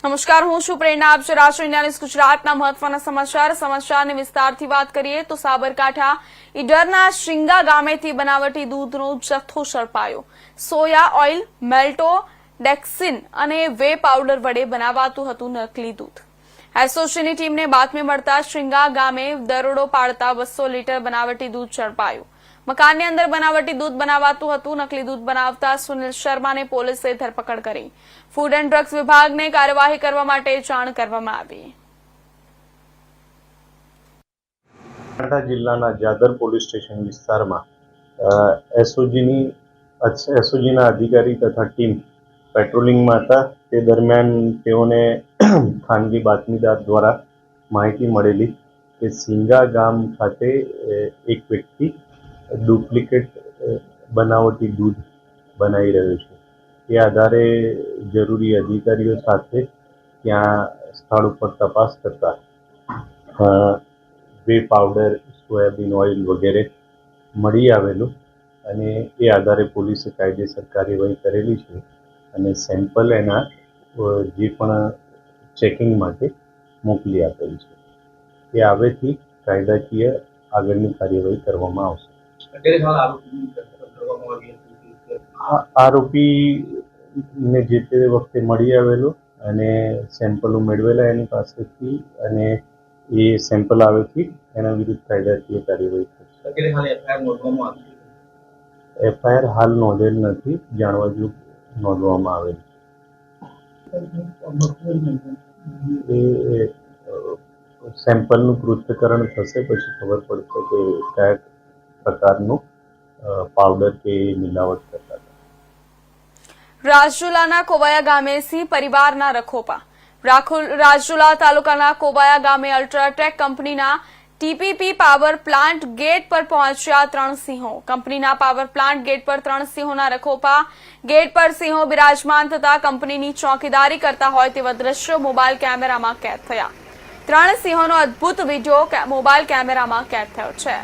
નમસ્કાર, હું છું પ્રેરણા. આપ છો રાષ્ટ્રીય ન્યાયાધીશ ગુજરાતના મહત્વના સમાચારની વિસ્તારથી વાત કરીએ તો સાબરકાંઠા ઈડરના શિંગા ગામેથી બનાવટી દૂધનો જથ્થો ઝડપાયો. સોયા ઓઇલ, મેલ્ટોડેક્સિન અને વે પાવડર વડે બનાવાતું હતું નકલી દૂધ. એસઓજીની ટીમને બાતમી મળતા શિંગા ગામે દરોડો પાડતા 200 લીટર બનાવટી દૂધ ઝડપાયું. મકાનની અંદર બનાવટી દૂધ બનાવાતું હતું. નકલી દૂધ બનાવતા સુનિલ શર્માને પોલીસે ધરપકડ કરી. ફૂડ એન્ડ ડ્રગ્સ વિભાગને કાર્યવાહી કરવા માટે જાણ કરવામાં આવી. બનાસકાંઠા જિલ્લાના જાદર પોલીસ સ્ટેશન વિસ્તારમાં એસઓજીના અધિકારી તથા ટીમ પેટ્રોલિંગમાં હતા. તે દરમિયાન તેઓને ખાનગી બાતમીદાર દ્વારા માહિતી મળેલી કે સિંગા ગામ ખાતે એક વ્યક્તિ ડુપ્લિકેટ બનાવટી દૂધ બનાવી રહ્યો છે. તે આધારે જરૂરી અધિકારીઓ સાથે ત્યાં સ્થળ ઉપર તપાસ કરતા વે પાવડર, સોયાબીન ઓઇલ વગેરે મળી આવેલું અને એ આધારે પોલીસે કાયદેસર કાર્યવાહી કરેલી છે અને સેમ્પલ એના જે પણ ચેકિંગ માટે મોકલી આપેલ છે. એ આવેથી કાયદાકીય આગળની કાર્યવાહી કરવામાં આવશે. આરોપીને જે તે વખતે મળી આવેલું અને સેમ્પલો મેળવેલા એની પાસેથી અને એ સેમ્પલ આવેથી એના વિરુદ્ધ કાયદાકીય કાર્યવાહી થશે. એફઆઈઆર હાલ નોંધેલ નથી, જાણવા જોગ નોંધવામાં આવેલ છે. એ સેમ્પલનું પૃથ્થકરણ થશે પછી ખબર પડશે કે કયા પ્રકારનું પાવડર કે મિલાવટ કરતા હતા. રાજુલાના કોવાયા ગામે સિંહ પરિવારના રખોપા. રાજુલા તાલુકાના કોવાયા ગામે અલ્ટ્રાટેક કંપનીના ટીપીપી પાવર પ્લાન્ટ ગેટ પર પહોંચ્યા 3 સિંહો. કંપનીના પાવર પ્લાન્ટ ગેટ પર 3 સિંહોના રખોપા. ગેટ પર સિંહો બિરાજમાન થતા કંપનીની ચોકીદારી કરતા હોય તેવા દ્રશ્યો મોબાઈલ કેમેરામાં કેદ થયા. 3 સિંહોનો અદ્ભુત વિડીયો મોબાઈલ કેમેરામાં કેદ થયો છે.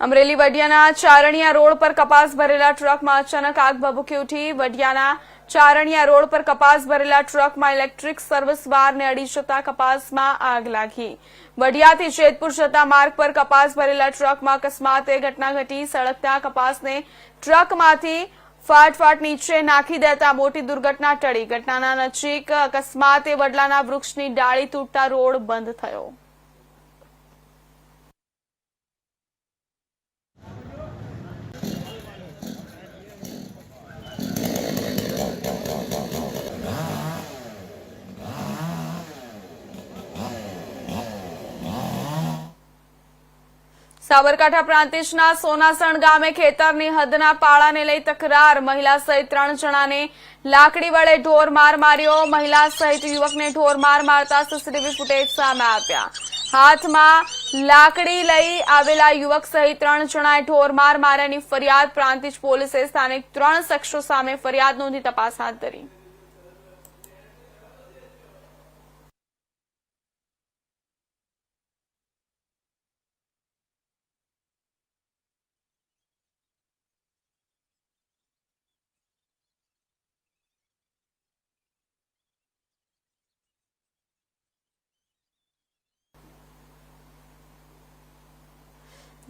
અમરેલી વડિયાના ચારણિયા રોડ પર કપાસ ભરેલા ટ્રકમાં અચાનક આગ ભભૂકી ઉઠી. વડિયાના ચારણિયા રોડ પર કપાસ ભરેલા ટ્રકમાં ઇલેક્ટ્રિક સર્વિસ વારને અડી જતા કપાસમાં આગ લાગી. વડિયાથી જેતપુર જતા માર્ગ પર કપાસ ભરેલા ટ્રકમાં અકસ્માતે ઘટના ઘટી. સળગતા કપાસને ટ્રકમાંથી ફાટફાટ નીચે નાખી દેતા મોટી દુર્ઘટના ટળી. ઘટનાના નજીક અકસ્માતે વડલાના વૃક્ષની ડાળી તૂટતા રોડ બંધ થયો. સાબરકાંઠા પ્રાંતિજના સોનાસણ ગામે ખેતરની હદના પાળાને લઈ તકરાર. મહિલા સહિત 3 જણાને લાકડી વડે ઢોર માર માર્યો. મહિલા સહિત યુવકને ઢોર માર મારતા સીસીટીવી ફૂટેજ સામે આવ્યા. હાથમાં લાકડી લઈ આવેલા યુવક સહિત 3 જણાએ ઢોર માર માર્યાની ફરિયાદ. પ્રાંતિજ પોલીસે સ્થાનિક 3 શખ્સો સામે ફરિયાદ નોંધી તપાસ હાથ ધરી.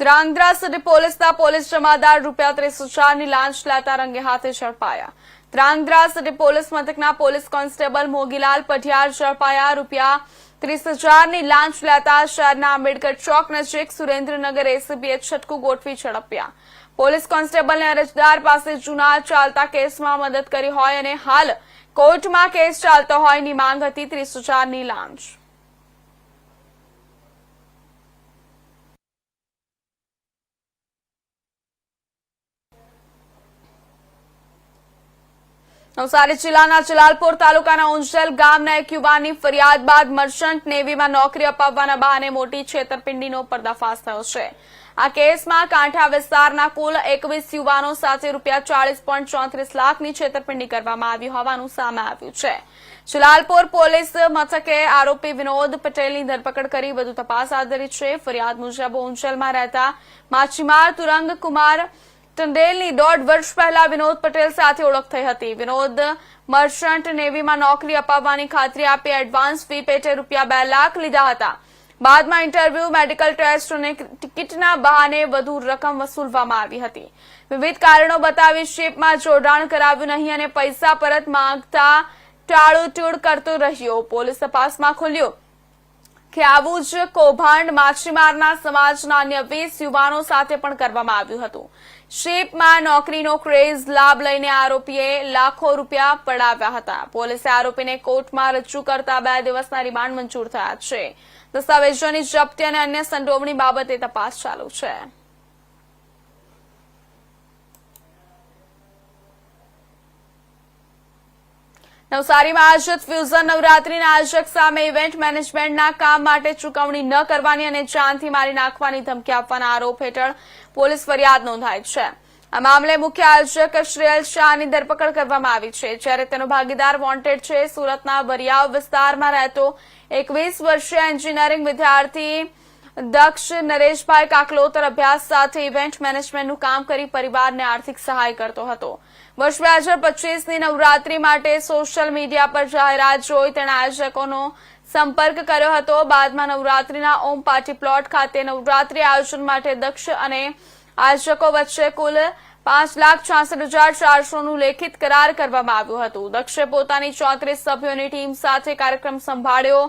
ધ્રાંગધ્રા સિટી પોલીસના પોલીસ જમાદાર ₹30,000ની લાંચ લેતા રંગે હાથે ઝડપાયા. ધ્રાંગધ્રા સિટી પોલીસ મથકના પોલીસ કોન્સ્ટેબલ મોગીલાલ પઢિયાર ઝડપાયા. ₹30,000ની લાંચ લેતા શહેરના આંબેડકર ચોક નજીક સુરેન્દ્રનગર એસીબીએ છટકું ગોઠવી ઝડપ્યા. પોલીસ કોન્સ્ટેબલને અરજદાર પાસે જૂના ચાલતા કેસમાં મદદ કરી હોય અને હાલ કોર્ટમાં કેસ ચાલતો હોયની માંગ હતી. ₹30,000ની લાંચ. નવસારી જિલ્લાના જલાલપોર તાલુકાના ઉંજલ ગામના એક યુવાનની ફરિયાદ બાદ મર્ચન્ટ નેવીમાં નોકરી અપાવવાના બહાને મોટી છેતરપિંડીનો પર્દાફાશ થયો છે. આ કેસમાં કાંઠા વિસ્તારના કુલ 21 યુવાનો સાથે ₹40.34 લાખની છેતરપિંડી કરવામાં આવી હોવાનું સામે આવ્યું છે. જલાલપોર પોલીસ મથકે આરોપી વિનોદ પટેલની ધરપકડ કરી વધુ તપાસ હાથ ધરી છે. ફરિયાદ મુજબ ઉંચલમાં રહેતા માછીમાર તુરંગ કુમાર ટંડેલની 1.5 વર્ષ પહેલા વિનોદ પટેલ સાથે ઓળખ થઈ હતી. વિનોદ મર્ચન્ટ નેવીમાં નોકરી અપાવવાની ખાતરી આપી એડવાન્સ ફી પેટે ₹2 લાખ લીધા હતા. બાદમાં ઇન્ટરવ્યુ, મેડિકલ ટેસ્ટ અને ટિકિટના બહાને વધુ રકમ વસૂલવામાં આવી હતી. વિવિધ કારણો બતાવી શિપમાં જોડાણ કરાવ્યું નહીં અને પૈસા પરત માંગતા ટાળોટોળ કરતો રહ્યો. પોલીસ તપાસમાં ખુલ્યું કે આવું જ કૌભાંડ માછીમારના સમાજના અન્ય 20 યુવાનો સાથે પણ કરવામાં આવ્યું હતું. શિપમાં નોકરીનો ક્રેઝ લાભ લઈને આરોપીએ લાખો રૂપિયા પડાવ્યા હતા. પોલીસે આરોપીને કોર્ટમાં રજૂ કરતા 2 દિવસના રિમાન્ડ મંજૂર થયા છે. દસ્તાવેજોની જપ્તી અને અન્ય સંડોવણી બાબતે તપાસ ચાલુ છે. નવસારીમાં આયોજિત ફ્યુઝન નવરાત્રીના આયોજક સામે ઇવેન્ટ મેનેજમેન્ટના કામ માટે ચૂકવણી ન કરવાની અને જાનથી મારી નાખવાની ધમકી આપવાના આરોપ હેઠળ પોલીસ ફરિયાદ નોંધાઈ છે. આ મામલે મુખ્ય આયોજક શ્રેયલ શાહની ધરપકડ કરવામાં આવી છે, જ્યારે તેનો ભાગીદાર વોન્ટેડ છે. સુરતના બરિયાવ વિસ્તારમાં રહેતો 21 વર્ષીય એન્જિનિયરિંગ વિદ્યાર્થી દક્ષ નરેશભાઈ કાકલોતર અભ્યાસ સાથે ઇવેન્ટ મેનેજમેન્ટનું કામ કરી પરિવારને આર્થિક સહાય કરતો હતો. વર્ષ 2025ની નવરાત્રી માટે સોશિયલ મીડિયા પર જાહેરાત જોઈ તેણે આયોજકોનો સંપર્ક કર્યો હતો. બાદમાં નવરાત્રીના ઓમ પાર્ટી પ્લોટ ખાતે નવરાત્રી આયોજન માટે દક્ષ અને આયોજકો વચ્ચે કુલ 5,66,400નું લેખિત કરાર કરવામાં આવ્યું હતું. દક્ષે પોતાની 34 સભ્યોની ટીમ સાથે કાર્યક્રમ સંભાળ્યો,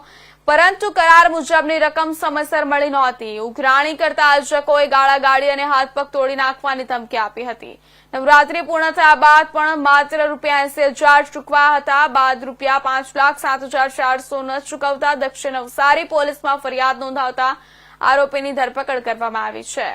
પરંતુ કરાર મુજબની રકમ સમયસર મળી નહોતી. ઉઘરાણી કરતા આયોજકોએ ગાળાગાળી અને હાથ પગ તોડી નાખવાની ધમકી આપી હતી. નવરાત્રી પૂર્ણ થયા બાદ પણ માત્ર ₹80,000 ચૂકવા હતા. બાદ ₹5,07,400 ન ચૂકવતા દક્ષે નવસારી પોલીસમાં ફરિયાદ નોંધાવતા આરોપીની ધરપકડ કરવામાં આવી છે.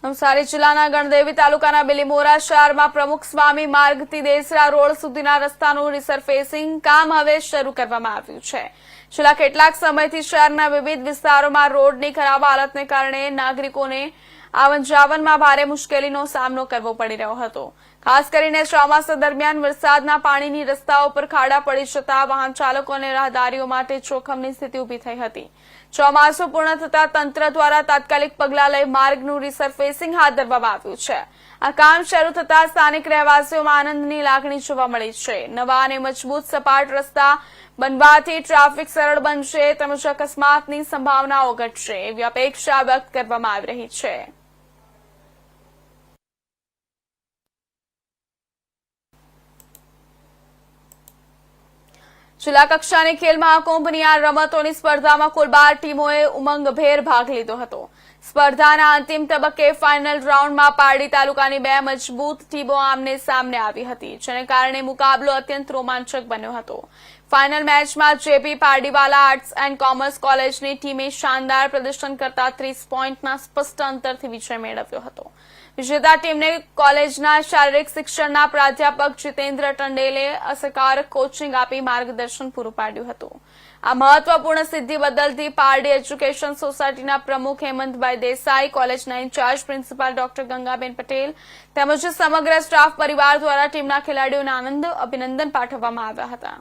નવસારી જિલ્લાના ગણદેવી તાલુકાના બિલીમોરા શહેરમાં પ્રમુખ સ્વામી માર્ગથી દેસરા રોડ સુધીના રસ્તાનું રિસરફેસિંગ કામ હવે શરૂ કરવામાં આવ્યું છે. છેલ્લા કેટલાક સમયથી શહેરના વિવિધ વિસ્તારોમાં રોડની ખરાબ હાલતને કારણે નાગરિકોને આવન જાવનમાં ભારે મુશ્કેલીનો સામનો કરવો પડી રહ્યો હતો. ખાસ કરીને ચોમાસા દરમિયાન વરસાદના પાણીની રસ્તાઓ પર ખાડા પડી જતા વાહન ચાલકો અને રાહદારીઓ માટે જોખમની સ્થિતિ ઊભી થઈ હતી. ચોમાસું પૂર્ણ થતા તંત્ર દ્વારા તાત્કાલિક પગલાં લઈ માર્ગનું રિસરફેસિંગ હાથ ધરવામાં આવ્યું છે. આ કામ શરૂ થતા સ્થાનિક રહેવાસીઓમાં આનંદની લાગણી જોવા મળી છે. નવા અને મજબૂત સપાટ રસ્તા બનવાથી ટ્રાફિક સરળ બનશે તેમજ અકસ્માતની સંભાવનાઓ ઘટશે એવી અપેક્ષા વ્યક્ત કરવામાં આવી રહી છે. જિલ્લા કક્ષાની ખેલ મહાકુંભની આ રમતોની સ્પર્ધામાં કુલ 12 ટીમોએ ઉમંગભેર ભાગ લીધો હતો. સ્પર્ધાના અંતિમ તબક્કે ફાઇનલ રાઉન્ડમાં પારડી તાલુકાની 2 મજબૂત ટીમો આમને સામને આવી હતી, જેને કારણે મુકાબલો અત્યંત રોમાંચક બન્યો હતો. ફાઇનલ મેચમાં JP Pardiwala arts and commerce કોલેજની ટીમે શાનદાર પ્રદર્શન કરતા 30 પોઈન્ટના સ્પષ્ટ અંતરથી વિજય મેળવ્યો હતો. વિજેતા ટીમને કોલેજના શારીરિક શિક્ષણના પ્રાધ્યાપક જીતેન્દ્ર ટંડેલે અસરકારક કોચિંગ આપી માર્ગદર્શન પૂરું પાડ્યું હતું. આ મહત્વપૂર્ણ સિદ્ધિ બદલથી પારડી એજ્યુકેશન સોસાયટીના પ્રમુખ હેમંતભાઈ દેસાઈ, કોલેજના in charge principal doctor Gangaben Patel તેમજ સમગ્ર સ્ટાફ પરિવાર દ્વારા ટીમના ખેલાડીઓને અભિનંદન પાઠવવામાં આવ્યા હતા.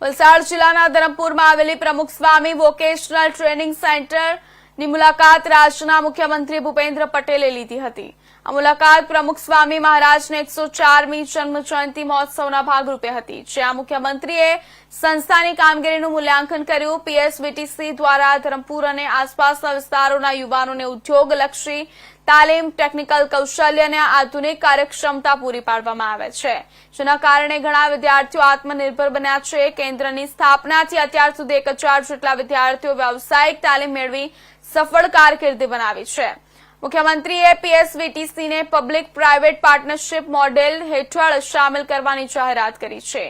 વલસાડ જિલ્લાના ધરમપુરમાં આવેલી પ્રમુખ સ્વામી વોકેશનલ ટ્રેનિંગ સેન્ટરની મુલાકાત રાજ્યના મુખ્યમંત્રી ભૂપેન્દ્ર પટેલે લીધી હતી. આ મુલાકાત પ્રમુખ સ્વામી મહારાજની 104મી જન્મ જયંતિ મહોત્સવના ભાગરૂપે હતી, જ્યાં મુખ્યમંત્રીએ સંસ્થાની કામગીરીનું મૂલ્યાંકન કર્યું. પીએસવીટીસી દ્વારા ધરમપુર અને આસપાસના વિસ્તારોના યુવાનોને ઉદ્યોગલક્ષી તાલીમ, ટેકનિકલ કૌશલ્ય અને આધુનિક કાર્યક્ષમતા પૂરી પાડવામાં આવે છે, જેના કારણે ઘણા વિદ્યાર્થીઓ આત્મનિર્ભર બન્યા છે. કેન્દ્રની સ્થાપનાથી અત્યાર સુધી 1000 જેટલા વિદ્યાર્થીઓ વ્યાવસાયિક તાલીમ મેળવી સફળ કારકિર્દી બનાવી છે. મુખ્યમંત્રીએ પીએસવીટીસીને પબ્લિક પ્રાઇવેટ પાર્ટનરશિપ મોડેલ હેઠળ સામેલ કરવાની જાહેરાત કરી છે,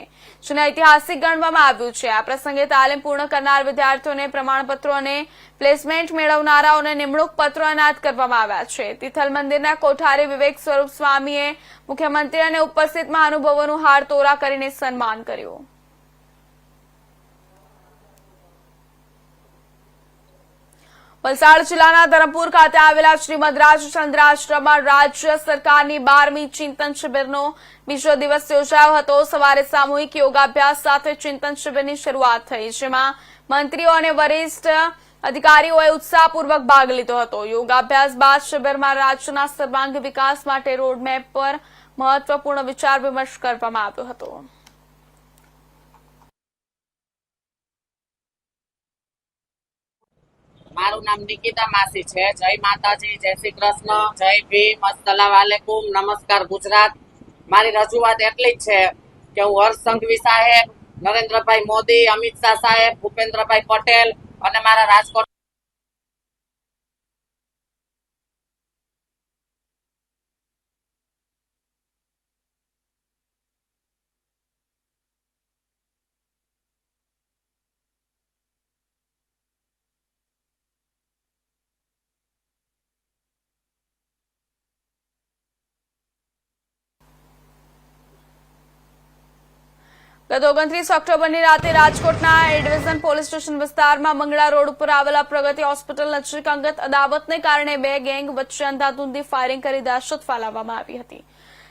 જેને ઐતિહાસિક ગણવામાં આવ્યું છે. આ પ્રસંગે તાલીમ પૂર્ણ કરનાર વિદ્યાર્થીઓને પ્રમાણપત્રો અને પ્લેસમેન્ટ મેળવનારાઓને નિમણૂક પત્રો એનાયત કરવામાં આવ્યા છે. તિથલ મંદિરના કોઠારી વિવેક સ્વરૂપ સ્વામીએ મુખ્યમંત્રી અને ઉપસ્થિત મહાનુભાવોનું હાર તોરા કરીને સન્માન કર્યું. વલસાડ જિલ્લાના ધરમપુર ખાતે આવેલા શ્રીમદ રાજચંદ્ર આશ્રમમાં રાજ્ય સરકારની 12મી ચિંતન શિબિરનો બીજો દિવસ યોજાયો હતો। સવારે સામૂહિક યોગાભ્યાસ સાથે ચિંતન શિબિરની શરૂઆત થઈ, જેમાં મંત્રીઓ અને વરિષ્ઠ અધિકારીઓએ ઉત્સાહપૂર્વક ભાગ લીધો હતો। યોગાભ્યાસ બાદ શિબિરમાં રાજ્યના સર્વાંગી વિકાસ માટે રોડમેપ પર મહત્વપૂર્ણ વિચાર વિમર્શ કરવામાં આવ્યો હતો। મારું નામ નિકિતા માસી છે। જય માતાજી, જય શ્રી કૃષ્ણ, જય ભીમ, અસ્સલામ વાલેકુમ, નમસ્કાર ગુજરાત। મારી રજૂઆત એટલી જ છે કે હું હર્ષ સંઘવી સાહેબ, નરેન્દ્રભાઈ મોદી, અમિત શાહ સાહેબ, ભૂપેન્દ્રભાઈ પટેલ અને મારા રાજકોટ ગત 29 ઓક્ટોબરની રાતે રાજકોટના એ ડિવિઝન પોલીસ સ્ટેશન વિસ્તારમાં મંગળા રોડ ઉપર આવેલા પ્રગતિ હોસ્પિટલ નજીક અંગત અદાવતને કારણે બે ગેંગ વચ્ચે અંધાધૂંધી ફાયરિંગ કરી દહેશત ફેલાવવામાં આવી હતી।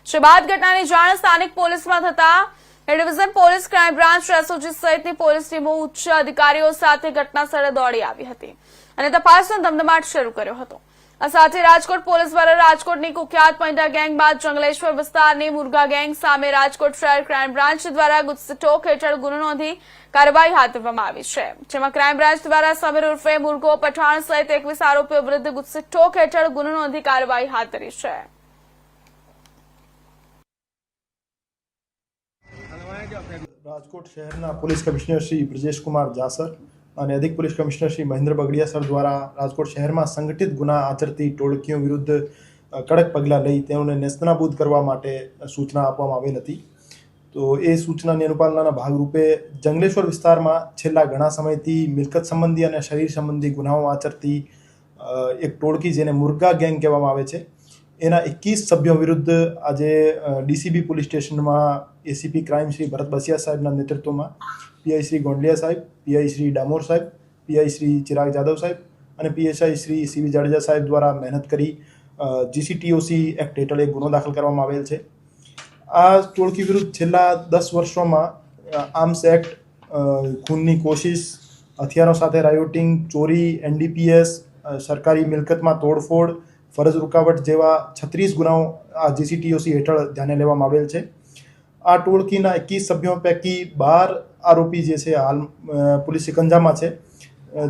જે બાદ ઘટનાની જાણ સ્થાનિક પોલીસમાં થતા એ division police, crime branch, SOG સહિતની પોલીસ ટીમો ઉચ્ચ અધિકારીઓ સાથે ઘટના સ્થળે દોડી આવી હતી અને તપાસનો ધમધમાટ શરૂ કર્યો હતો। આ સાથે રાજકોટ પોલીસ દ્વારા રાજકોટની કુખ્યાત પોઈન્ટર ગેંગ બાદ જંગલેશ્વર વિસ્તારની મુરગા ગેંગ સામે રાજકોટ શહેર ક્રાઇમ બ્રાન્ચ દ્વારા ગુજસટોક હેઠળ ગુનો નોંધી કાર્યવાહી હાથ ધરવામાં આવી છે, જેમાં ક્રાઇમ બ્રાન્ચ દ્વારા સમીર ઉર્ફે મુરગો પઠાણ સહિત 21 આરોપીઓ વિરુદ્ધ ગુજસટોક હેઠળ ગુનો નોંધી કાર્યવાહી હાથ ધરી છે। રાજકોટ શહેરના પોલીસ કમિશનર શ્રી બ્રજેશ કુમાર જાસર અને અધિક police commissioner Shri Mahendra Bagadiya sir દ્વારા રાજકોટ શહેરમાં સંગઠિત ગુના આચરતી ટોળકીઓ વિરુદ્ધ કડક પગલાં લઈ તેઓને નેસ્તનાબૂદ કરવા માટે સૂચના આપવામાં આવેલ હતી। તો એ સૂચનાની અનુપાલનાના ભાગરૂપે જંગલેશ્વર વિસ્તારમાં છેલ્લા ઘણા સમયથી મિલકત સંબંધી અને શરીર સંબંધી ગુનાઓ આચરતી એક ટોળકી, જેને મુરગા ગેંગ કહેવામાં આવે છે, એના 21 સભ્યો વિરુદ્ધ આજે ડીસીબી પોલીસ સ્ટેશનમાં એસીપી ક્રાઇમ શ્રી ભરત બસિયા સાહેબના નેતૃત્વમાં પીઆઈ શ્રી ગોંડલિયા સાહેબ, પીઆઈ શ્રી ડામોર સાહેબ, પીઆઈ શ્રી ચિરાગ જાદવ સાહેબ અને પીએસઆઈ શ્રી સીવી જાડેજા સાહેબ દ્વારા મહેનત કરી જીસીટીઓસી એક્ટ હેઠળ એક ગુનો દાખલ કરવામાં આવેલ છે। આ ટોળકી વિરુદ્ધ છેલ્લા 10 વર્ષોમાં આર્મ્સ એક્ટ, ખૂનની કોશિશ, હથિયારો સાથે રાયોટિંગ, ચોરી, એનડીપીએસ, સરકારી મિલકતમાં તોડફોડ, ફરજ રૂકાવટ જેવા 36 ગુનાઓ આ જીસીટીઓસી હેઠળ ધ્યાને લેવામાં આવેલ છે। આ ટોળકીના 21 સભ્યો પૈકી 12 આરોપી જે છે હાલ પોલીસ શિકંજામાં છે,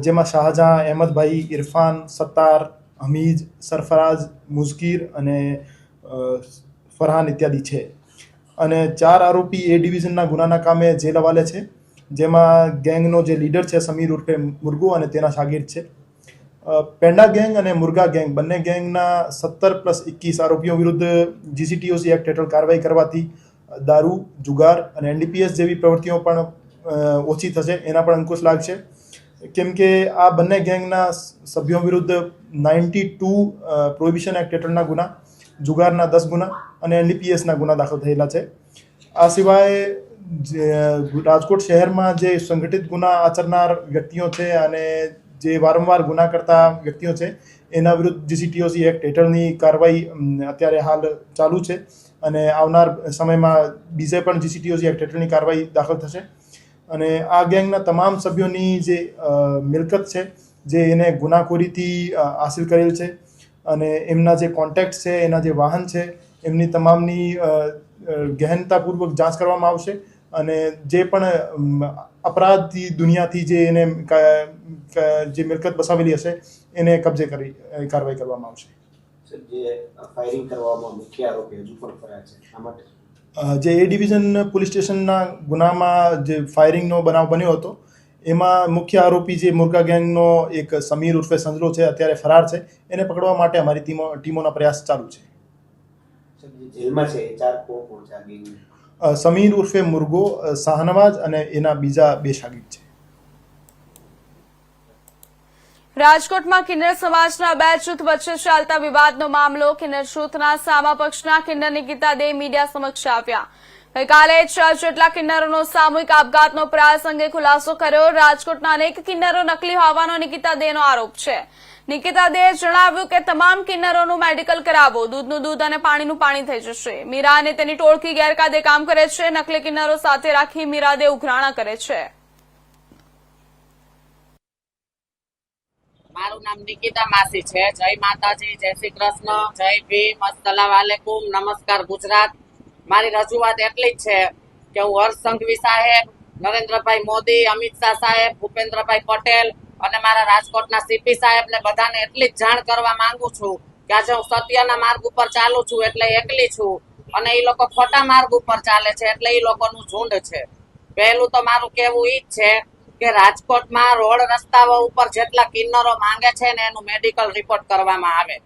જેમાં શાહજહાં, અહેમદભાઈ, ઇરફાન, સત્તાર, હમીદ, સરફરાજ, મુઝકીર અને ફરહાન ઇત્યાદિ છે અને 4 આરોપી એ ડિવિઝનના ગુનાના કામે જેલ હવાલે છે, જેમાં ગેંગનો જે લીડર છે સમીર ઉર્ફે મુરગો અને તેના શાગીર છે। પેંડા ગેંગ અને મુરગા ગેંગ બંને ગેંગના 17+21 આરોપીઓ વિરુદ્ધ જીસીટીઓસી એક્ટ હેઠળ કાર્યવાહી કરવાથી દારૂ, જુગાર અને એનડીપીએસ જેવી પ્રવૃત્તિઓ પણ ઓછી થશે, એના પણ અંકુશ લાગશે, કેમ કે આ બંને ગેંગના સભ્યો વિરુદ્ધ 92 પ્રોહિબિશન એક્ટ હેઠળના ગુના, જુગારના 10 ગુના અને એનડીપીએસના ગુના દાખલ થયેલા છે। આ સિવાય રાજકોટ શહેરમાં જે સંગઠિત ગુના આચરનાર વ્યક્તિઓ છે અને જે વારંવાર ગુના કરતા વ્યક્તિઓ છે એના વિરુદ્ધ જીસીટીઓસી એક્ટ હેઠળની કાર્યવાહી અત્યારે હાલ ચાલુ છે અને આવનાર સમયમાં બીજે પણ જીસીટીઓસી એક્ટ હેઠળની કાર્યવાહી દાખલ થશે અને આ ગેંગના તમામ સભ્યોની જે મિલકત છે, જે એને ગુનાખોરીથી હાસિલ કરેલ છે અને એમના જે કોન્ટેક્ટ છે, એના જે વાહન છે, એમની તમામની ગહેનતાપૂર્વક જાંચ કરવામાં આવશે અને જે પણ અપરાધી દુનિયાથી જે એને જે મિલકત બસાવેલી હશે એને કબજે કરી કાર્યવાહી કરવામાં આવશે। જે ફાયરિંગ કરવામાં મુખ્ય આરોપી હજુ પણ ફરાર છે, આ માટે જે એ ડિવિઝન પોલીસ સ્ટેશનના ગુનામાં જે ફાયરિંગનો બનાવ બન્યો હતો એમાં મુખ્ય આરોપી જે મુરગા ગેંગનો એક સમીર ઉર્ફે સંજરો છે, અત્યારે ફરાર છે, એને પકડવા માટે અમારી ટીમોના પ્રયાસ ચાલુ છે। જેલમાં છે એ 4 કોણ છે આ ગેંગ? સમીર ઉર્ફે મુરગો, શાહનવાજ અને એના બીજા 2 શાગીર છે। રાજકોટમાં કિન્નર સમાજના 2 જૂથ વચ્ચે ચાલતા વિવાદનો મામલો, કિન્નર જૂથના સામા પક્ષના કિન્નર નિકિતા દે મીડિયા સમક્ષ આવ્યા। ગઈકાલે 6 જેટલા કિન્નરોનો સામૂહિક આપઘાતનો પ્રયાસ અંગે ખુલાસો કર્યો. રાજકોટના અનેક કિન્નરો નકલી હોવાનો નિકિતા દેનો આરોપ છે. નિકિતા દેએ જણાવ્યું કે તમામ કિન્નરોનું મેડિકલ કરાવો, દૂધનું દૂધ અને પાણીનું પાણી થઈ જશે. મીરા અને તેની ટોળકી ગેરકાયદે કામ કરે છે. નકલી કિન્નરો સાથે રાખી મીરા દે ઉઘરાણા કરે છે. મારું નામ નિકિતા માસી છે. જય માતાજી, જય શ્રી કૃષ્ણ, જય ભીમ, અસ્સલામ વાલેકુમ, નમસ્કાર ગુજરાત. મારી રજૂઆત એટલી જ છે કે હું હર્ષ સંઘવી સાહેબ, નરેન્દ્રભાઈ મોદી, અમિત શાહ સાહેબ, ભૂપેન્દ્રભાઈ પટેલ અને મારા રાજકોટના સીપી સાહેબ ને બધાને એટલી જ જાણ કરવા માંગુ છું કે આજે હું સત્યના માર્ગ ઉપર ચાલુ છું એટલે એકલી છું અને એ લોકો ખોટા માર્ગ ઉપર ચાલે છે એટલે એ લોકોનું ઝુંડ છે. પહેલું તો મારું કહેવું ઈ જ છે કે રાજકોટમાં રોડ રસ્તાઓ ઉપર જેટલા કિન્નરો માંગે છે ને એનું મેડિકલ રિપોર્ટ કરવામાં આવે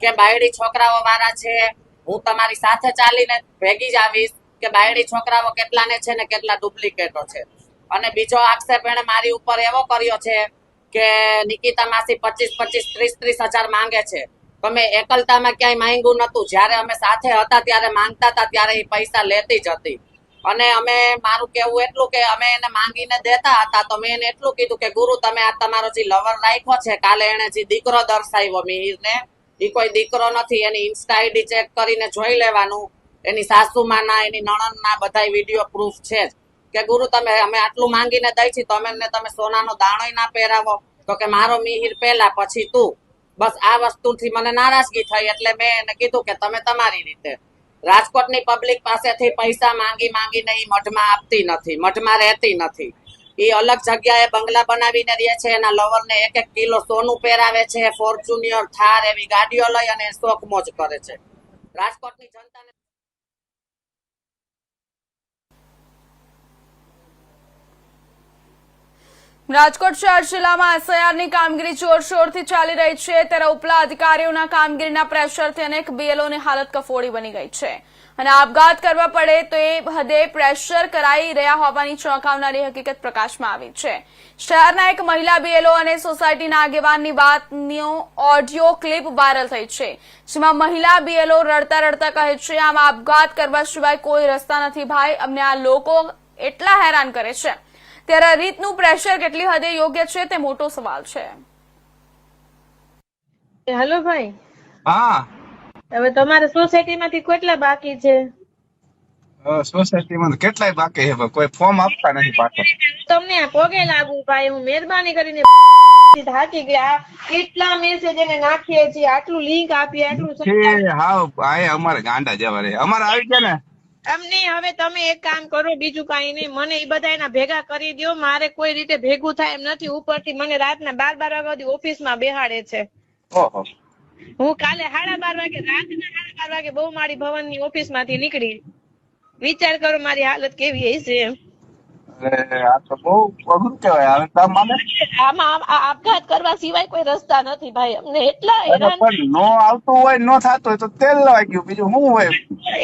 કે બાયડી છોકરાઓ વાળા છે. હું તમારી સાથે ચાલીને ભેગી જ આવીશ કે બાયડી છોકરાઓ કેટલાને છે ને કેટલા ડુપ્લિકેટો છે. અને બીજો આક્ષેપ એને મારી ઉપર એવો કર્યો છે કે નિકિતા માસી 25-25, 30-30 હજાર માંગે છે. તમે એકલતામાં ક્યાંય માંગ્યું નતું. જયારે અમે સાથે હતા ત્યારે માંગતા હતા ત્યારે એ પૈસા લેતી જ હતી. અને અમે મારું કેવું એટલું કે અમે એને માંગીને દેતા હતા તો મેં એને એટલું કીધું કે ગુરુ તમે આ તમારો જે લવર રાખ્યો છે, કાલે એને જે દીકરો દર્શાવ્યો મિહિરને, એ કોઈ દીકરો નથી. એની ઇન્સ્ટા આઈડી ચેક કરીને જોઈ લેવાનું. એની સાસુમાના, એની નણંદના બધા વિડીયો પ્રૂફ છે જ કે ગુરુ તમે અમે આટલું માંગીને દઈ છી તો તમે સોનાનો દાણોય ના પહેરાવો. તો કે મારો મિહિર પહેલા પછી તું. બસ આ વસ્તુથી મને નારાજગી થઈ એટલે મેં એને કીધું કે તમે તમારી રીતે. રાજકોટની પબ્લિક પાસેથી પૈસા માંગીને એ મઢમાં આપતી નથી, મઢમાં રહેતી નથી. એ અલગ જગ્યાએ બંગલા બનાવીને રહે છે. એના લવરને 1-1 કિલો સોનું પહેરાવે છે, ફોર્ચ્યુનર, થાર એવી ગાડીઓ લઈ અને શોખ મોજ કરે છે. રાજકોટની જનતાને રાજકોટ શહેર જિલ્લામાં એસઆઈઆરની કામગીરી જોરશોરથી ચાલી રહી છે ત્યારે ઉપલા અધિકારીઓના કામગીરીના પ્રેશરથી અનેક બીએલઓની હાલત કફોડી બની ગઈ છે અને આપઘાત કરવા પડે તો એ હદે પ્રેશર કરાઈ રહ્યા હોવાની ચોંકાવનારી હકીકત પ્રકાશમાં આવી છે. શહેરના એક મહિલા બીએલઓ અને સોસાયટીના આગેવાનની વાતનો ઓડિયો ક્લિપ વાયરલ થઈ છે જેમાં મહિલા બીએલઓ રડતા રડતા કહે છે આમ આપઘાત કરવા સિવાય કોઈ રસ્તા નથી ભાઈ, અમને આ લોકો એટલા હેરાન કરે છે. ત્યારે આ રીતનું પ્રેશર કેટલી હદે યોગ્ય છે તે મોટો સવાલ છે. હેલો ભાઈ. હા, હવે તમારે સોસાયટીમાંથી કેટલા બાકી છે? સોસાયટીમાં કેટલાય બાકી છે, કોઈ ફોર્મ આપતા નથી પાછો. તમને પોગે લાગુ ભાઈ, હું મહેરબાની કરીને થાકી ગયા. કેટલા મેસેજ એને નાખીએ છીએ, આટલું લિંક આપીએ, આટલું હાવ આ અમારે ગાંડા જવા રે અમારે આવી ગયા ને. અમને હવે તમે એક કામ કરો, બીજું કઈ નહીં, મને એ બધા એના ભેગા કરી દો. મારે કોઈ રીતે ભેગું થાય એમ નથી. ઉપરથી મને રાતના 12 વાગ્યા સુધી ઓફિસમાં બેહાડે છે. ઓહો, હું કાલે 12:30 વાગે, રાતના 12:30 વાગે બહુમાળી ભવનની ઓફિસમાંથી નીકળી. વિચાર કરો મારી હાલત કેવી હશે એમ. આ તો બહુ અઘરું કહેવાય. હવે તમને આમાં આપઘાત કરવા સિવાય કોઈ રસ્તા નથી ભાઈ. અમને એટલા હેરાન. પણ નો આવતું હોય, નો થતું હોય તો તેલ લવાઈ ગયું, બીજું શું હોય?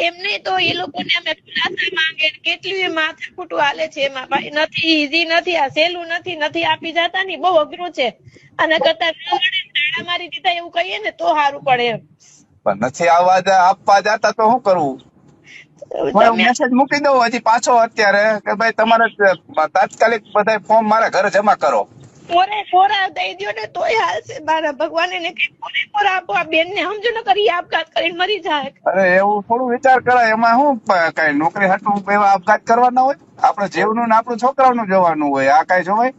એમને તો એ લોકોને અમે ખુલાસા માંગે, કેટલું માથાકૂટું હાલે છે એમાં ભાઈ. નથી ઈઝી નથી, આ સહેલું નથી આપી જતા ને, બહુ અઘરું છે. અને કરતા તાળા મારી દીધા એવું કહીએ ને તો સારું પડે એમ. પણ નથી આપવા જતા તો શું કરવું? મેસેજ મૂકી દઉં હજી પાછો અત્યારે કે ભાઈ તમારે તાત્કાલિક બધા ફોર્મ મારા ઘરે જમા કરો. કોરા દઈ દો ને તોય હાલશે. મારા ભગવાન એને કઈ કોરા આપો. આ બેન ને સમજો ને કરી આપઘાત કરીને મરી જાય. અરે એવું થોડું વિચાર કરાય. એમાં શું કઈ નોકરી હાટું એવા આપઘાત કરવાના હોય? આપડે જેવનું ને આપણું છોકરાનું જવાનું હોય. આ કઈ જોવાય?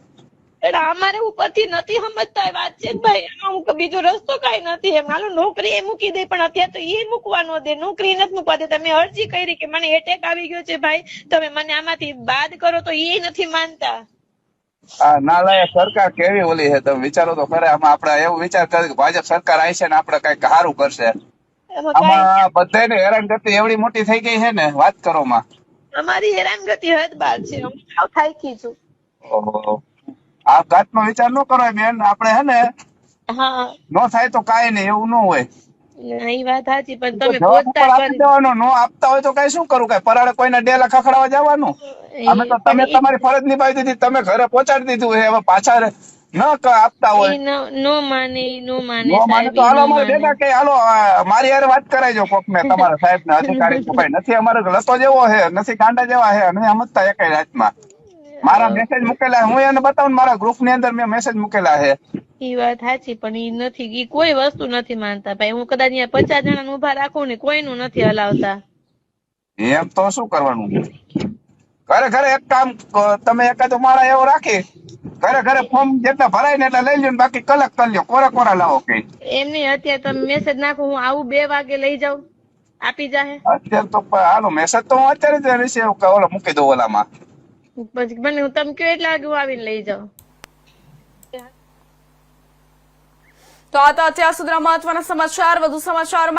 એટલે અમારે ઉપરથી નથી સમજતા એ વાત છે ભાઈ. એમાં બીજો રસ્તો કઈ નથી એમ. હાલો નોકરી એ મૂકી દે, પણ અત્યારે તો એ મૂકવા ન દે, નોકરી નથી મૂકવા દે. તમે અરજી કરી કે મને એટેક આવી ગયો છે ભાઈ, તમે મને આમાંથી બાદ કરો, તો એ નથી માનતા. આ નાલાયક સરકાર કેવી ઓલી છે, તમે વિચારો તો ખરે. આમાં આપડે એવું વિચાર કરે કે ભાજપ સરકાર આવી છે ને આપડે કઈક સારું કરશે. આમાં બધાને હેરાનગતિ એવડી મોટી થઈ ગઈ છે ને, વાત કરો માં. અમારી હેરાનગતિ હદ બાર છે. હું સાવ થાકી છું. ઓહો, આપઘાત નો વિચાર ન કરો બેન. આપડે હે ને નો થાય તો કાંઈ નહીં, એવું ન હોય. એ વાત સાચી, પણ તમે પહોંચતા નો આપતા હોય તો કઈ શું કરું? કઈ પરાળે કોઈને ડેલા ખખડાવા જવાનું? અમે તો તમે તમારી ફરજ નિભાવી દીધી, તમે ઘરે પહોંચાડી દીધું. હવે પાછા ન આપતા હોય નો માને નો માને તો હાલો અમારે ભેગા કે હાલો મારી હારે વાત કરાવજો કોક ને તમારા સાહેબ ને અધિકારી કે ભાઈ નથી અમારે લતો જેવો છે નથી ગાંડા જેવા છે અને સમજતા એકેય રાતમાં મારા મેસેજ મૂકેલા હું એને બતાવું મારા ગ્રુપ ની અંદર મેં મેસેજ મૂકેલા છે ઈ વાત સાચી પણ ઈ નથી ઈ કોઈ વસ્તુ નથી માનતા ભાઈ હું કદાચ અહીંયા 50 જણા ઉભા રાખું ને કોઈનું નથી હલાવતા એમ તો શું કરવાનું ઘરે ઘરે એક કામ તમે એકાદો માળા એવો રાખી ઘરે ઘરે ફોર્મ જેટલા ભરાય ને એટલા લઈ લ્યો ને બાકી કલેક્ટ કરી લ્યો કોરા લાવો કે એમની અત્યારે તમે મેસેજ નાખો હું આવું 2 વાગે લઈ જાઉં આપી જાહે અત્યારે તો હાલો મેસેજ તો હું અત્યારે જ રિસીવ ઓલો મૂકી દઉં ઓલામાં પછી મને હું તમે કયો એટલા વાગે હું આવીને લઈ જાઉં તો આ તો અત્યાર સુધીના મહત્વના સમાચાર. વધુ સમાચાર